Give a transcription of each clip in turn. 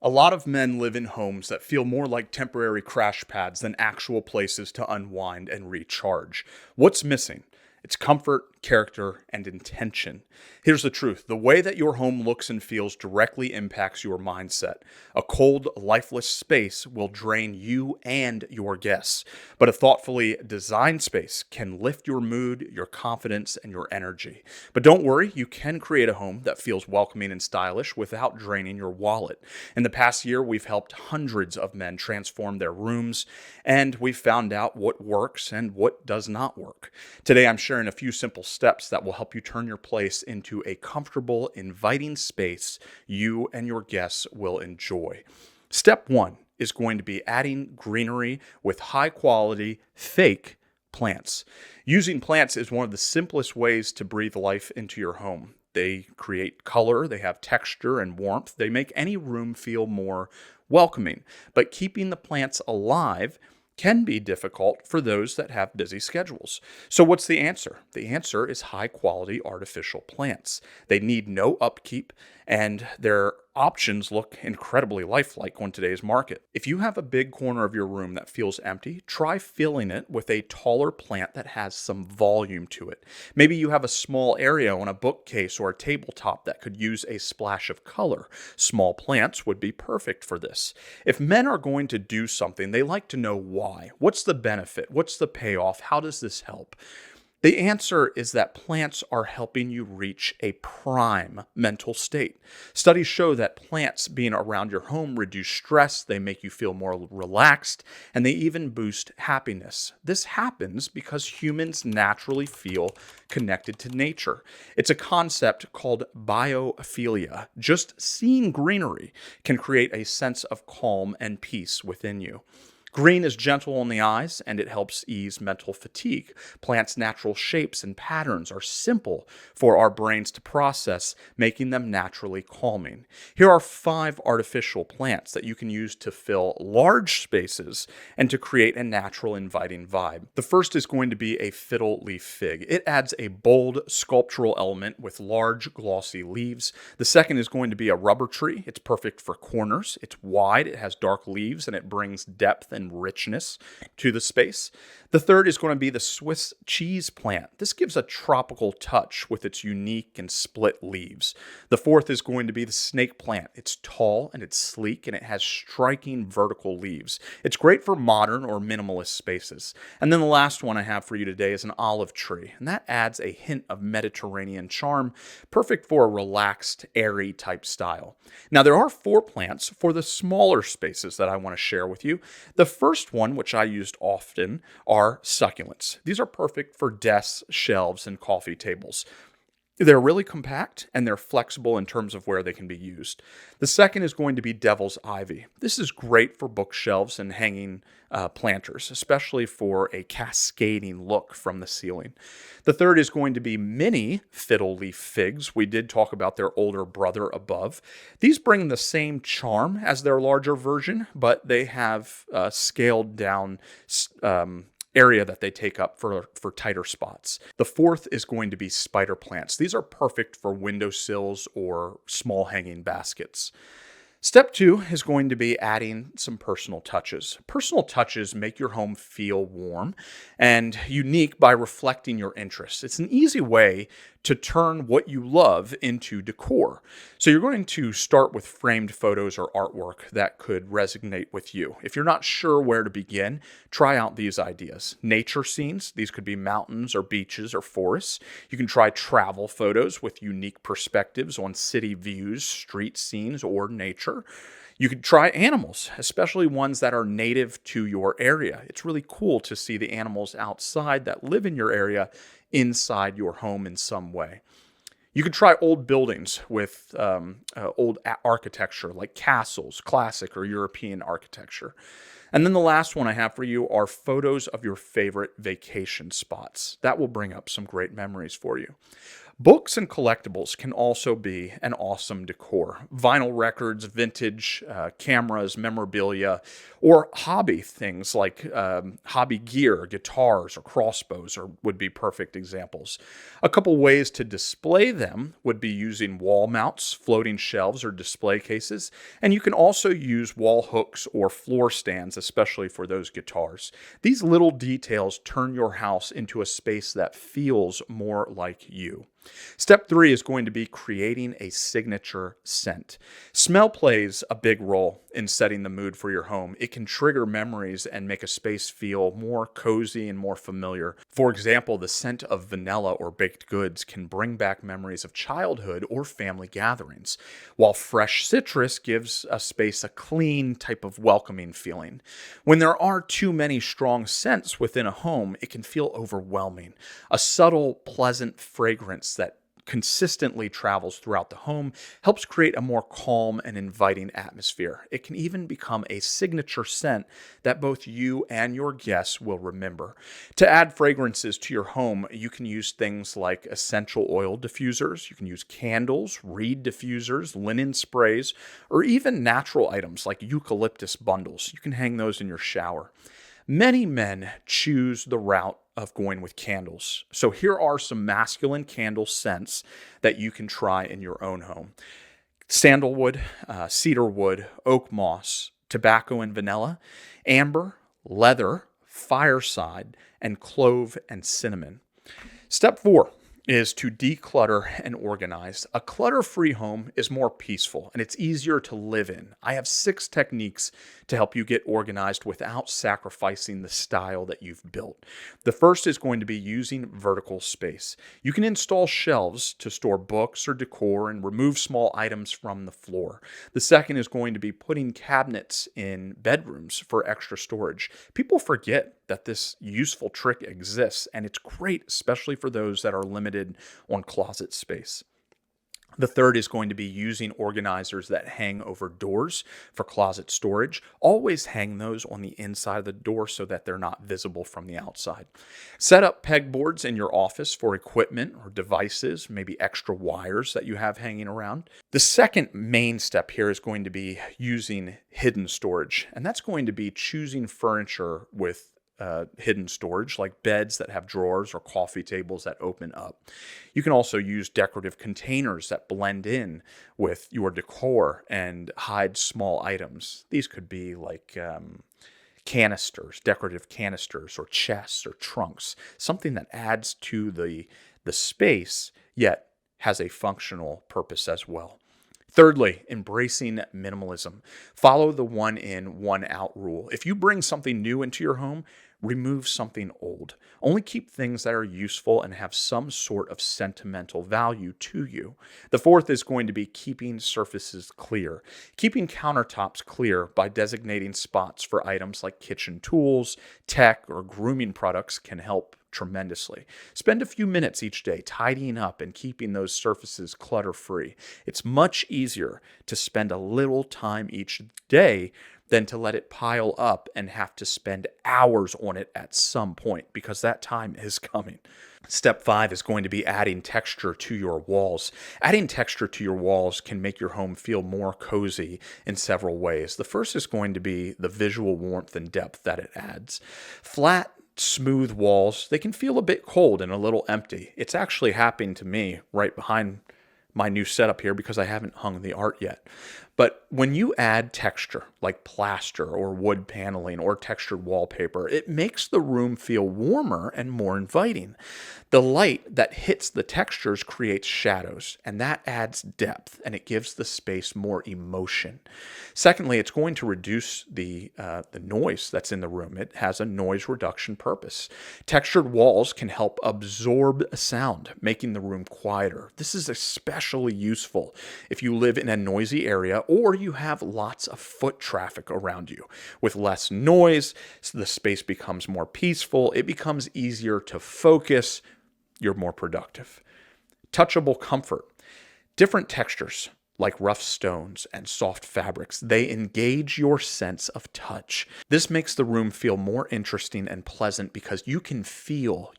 A lot of men live in homes that feel more like temporary crash pads than actual places to unwind and recharge. What's missing? It's comfort, character, and intention. Here's the truth. The way that your home looks and feels directly impacts your mindset. A cold, lifeless space will drain you and your guests, but a thoughtfully designed space can lift your mood, your confidence, and your energy. But don't worry, you can create a home that feels welcoming and stylish without draining your wallet. In the past year, we've helped hundreds of men transform their rooms, and we've found out what works and what does not work. Today, I'm sharing a few simple steps that will help you turn your place into a comfortable, inviting space you and your guests will enjoy. Step one is going to be adding greenery with high quality, fake plants. Using plants is one of the simplest ways to breathe life into your home. They create color, they have texture and warmth, they make any room feel more welcoming. But keeping the plants alive can be difficult for those that have busy schedules. So what's the answer? The answer is high quality artificial plants. They need no upkeep and their options look incredibly lifelike on today's market. If you have a big corner of your room that feels empty, try filling it with a taller plant that has some volume to it. Maybe you have a small area on a bookcase or a tabletop that could use a splash of color. Small plants would be perfect for this. If men are going to do something, they like to know why. What's the benefit? What's the payoff? How does this help? The answer is that plants are helping you reach a prime mental state. Studies show that plants being around your home reduce stress, they make you feel more relaxed, and they even boost happiness. This happens because humans naturally feel connected to nature. It's a concept called biophilia. Just seeing greenery can create a sense of calm and peace within you. Green is gentle on the eyes and it helps ease mental fatigue. Plants' natural shapes and patterns are simple for our brains to process, making them naturally calming. Here are 5 artificial plants that you can use to fill large spaces and to create a natural, inviting vibe. The first is going to be a fiddle leaf fig. It adds a bold sculptural element with large, glossy leaves. The second is going to be a rubber tree. It's perfect for corners. It's wide, it has dark leaves, and it brings depth and richness to the space. The third is going to be the Swiss cheese plant. This gives a tropical touch with its unique and split leaves. The fourth is going to be the snake plant. It's tall and it's sleek and it has striking vertical leaves. It's great for modern or minimalist spaces. And then the last one I have for you today is an olive tree, and that adds a hint of Mediterranean charm, perfect for a relaxed, airy type style. Now there are 4 plants for the smaller spaces that I want to share with you. The first one, which I used often, are succulents. These are perfect for desks, shelves, and coffee tables. They're really compact and they're flexible in terms of where they can be used. The second is going to be devil's ivy. This is great for bookshelves and hanging planters, especially for a cascading look from the ceiling. The third is going to be mini fiddle leaf figs. We did talk about their older brother above. These bring the same charm as their larger version, but they have scaled down area that they take up for tighter spots. The fourth is going to be spider plants. These are perfect for windowsills or small hanging baskets. Step 2 is going to be adding some personal touches. Personal touches make your home feel warm and unique by reflecting your interests. It's an easy way to turn what you love into decor. So you're going to start with framed photos or artwork that could resonate with you. If you're not sure where to begin, try out these ideas. Nature scenes, these could be mountains or beaches or forests. You can try travel photos with unique perspectives on city views, street scenes, or nature. You could try animals, especially ones that are native to your area. It's really cool to see the animals outside that live in your area inside your home in some way. You could try old buildings with old architecture like castles, classic or European architecture. And then the last one I have for you are photos of your favorite vacation spots. That will bring up some great memories for you. Books and collectibles can also be an awesome decor. Vinyl records, vintage cameras, memorabilia, or hobby things like hobby gear, guitars, or crossbows would be perfect examples. A couple ways to display them would be using wall mounts, floating shelves, or display cases. And you can also use wall hooks or floor stands, especially for those guitars. These little details turn your house into a space that feels more like you. Step 3 is going to be creating a signature scent. Smell plays a big role in setting the mood for your home. It can trigger memories and make a space feel more cozy and more familiar. For example, the scent of vanilla or baked goods can bring back memories of childhood or family gatherings, while fresh citrus gives a space a clean type of welcoming feeling. When there are too many strong scents within a home, it can feel overwhelming. A subtle, pleasant fragrance that consistently travels throughout the home helps create a more calm and inviting atmosphere. It can even become a signature scent that both you and your guests will remember. To add fragrances to your home, you can use things like essential oil diffusers, you can use candles, reed diffusers, linen sprays, or even natural items like eucalyptus bundles. You can hang those in your shower. Many men choose the route of going with candles. So here are some masculine candle scents that you can try in your own home. Sandalwood, cedarwood, oak moss, tobacco and vanilla, amber, leather, fireside, and clove and cinnamon. Step 4 is to declutter and organize. A clutter-free home is more peaceful and it's easier to live in. I have 6 techniques to help you get organized without sacrificing the style that you've built. The first is going to be using vertical space. You can install shelves to store books or decor and remove small items from the floor. The second is going to be putting cabinets in bedrooms for extra storage. People forget that this useful trick exists, and it's great, especially for those that are limited on closet space. The third is going to be using organizers that hang over doors for closet storage. Always hang those on the inside of the door so that they're not visible from the outside. Set up pegboards in your office for equipment or devices, maybe extra wires that you have hanging around. The second main step here is going to be using hidden storage, and that's going to be choosing furniture with hidden storage, like beds that have drawers or coffee tables that open up. You can also use decorative containers that blend in with your decor and hide small items. These could be like canisters, decorative canisters, or chests or trunks, something that adds to the space yet has a functional purpose as well. Thirdly, embracing minimalism. Follow the one in, one out rule. If you bring something new into your home, remove something old. Only keep things that are useful and have some sort of sentimental value to you. The fourth is going to be keeping surfaces clear. Keeping countertops clear by designating spots for items like kitchen tools, tech, or grooming products can help tremendously. Spend a few minutes each day tidying up and keeping those surfaces clutter-free. It's much easier to spend a little time each day than to let it pile up and have to spend hours on it at some point, because that time is coming. Step 5 is going to be adding texture to your walls. Adding texture to your walls can make your home feel more cozy in several ways. The first is going to be the visual warmth and depth that it adds. Flat, smooth walls, they can feel a bit cold and a little empty. It's actually happening to me right behind my new setup here because I haven't hung the art yet. But when you add texture like plaster or wood paneling or textured wallpaper, it makes the room feel warmer and more inviting. The light that hits the textures creates shadows, and that adds depth, and it gives the space more emotion. Secondly, it's going to reduce the noise that's in the room. It has a noise reduction purpose. Textured walls can help absorb sound, making the room quieter. This is especially useful if you live in a noisy area or you have lots of foot traffic around you. With less noise, the space becomes more peaceful. It becomes easier to focus. You're more productive. Touchable comfort. Different textures like rough stones and soft fabrics. They engage your sense of touch. This makes the room feel more interesting and pleasant because you can feel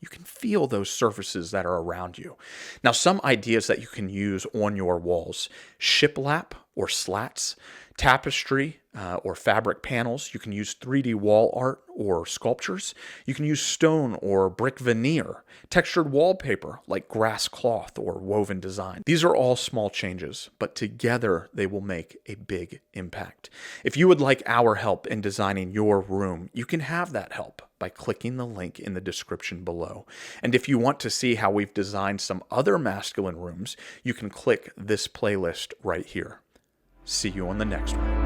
those surfaces that are around you. Now, some ideas that you can use on your walls: shiplap or slats, tapestry or fabric panels. You can use 3D wall art or sculptures. You can use stone or brick veneer, textured wallpaper like grass cloth or woven design. These are all small changes, but together they will make a big impact. If you would like our help in designing your room, you can have that help by clicking the link in the description below. And if you want to see how we've designed some other masculine rooms, you can click this playlist right here. See you on the next one.